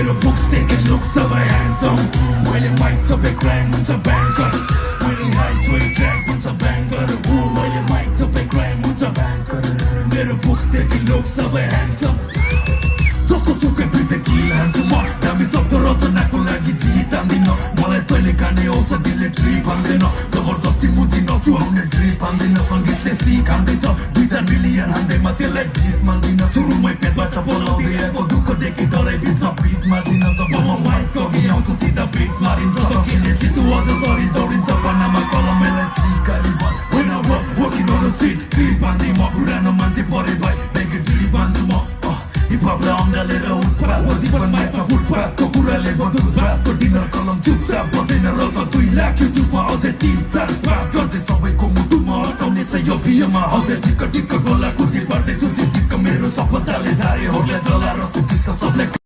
मेरो बुक्स देखे लुक सबै ह्यान्डसम मैले माइक सबै क्राइम हुन्छ ब्याङ्कर मैले हाइट सोही ट्र्याक हुन्छ ब्याङ्कर मैले माइक सबै क्राइम हुन्छ ब्याङ्कर मेरो बुक्स देखे लुक सबै ह्यान्डसम जस्तो सुकै बिर्दै किल हान्छु म दामी शब्द रचनाको लागि जित हान्दिन मलाई तैँले खाने औषधिले ट्रिप हान्दैन जबरजस्ती मुजी नसुहाउने ट्रिप हान्दैन सङ्गीतले सिक हान्दैछ 2-4 मिलियन हान्दैमा त्यसलाई जित मान्दिन सुरुमै पेटबाट बोलाउँदै आएको दुःखदेखि डराइ बिचमा पिट मार्दिन जब म माइक अघि आउँछु सिधा पिट मारिन्छ सकिने चितु अझ सरी दौडिन्छ पन्नामा कलमलाई सिकारी बन होइन वर्किङ अन सिट ट्रिप हान्दै म पुरानो मान्छे परे भाइ ब्याङ्के ट्रिप हान्छु म हिपहपलाई अँगालेर उत्पात जीवन माइकमा फुटपाथको कुराले बदुत्पातको डिनर कलम चुपचाप बसेन र 2 लाख युट्युबमा अझै 3-4 पास गर्दै सबैको मुटुमा अटाउने छ यो बियोमा अझै टिक्क गलाको दिल बाँड्दै छु टिक्क मेरो सफलताले झारेहरूलाई जलाएर सुकिस्त सबलाई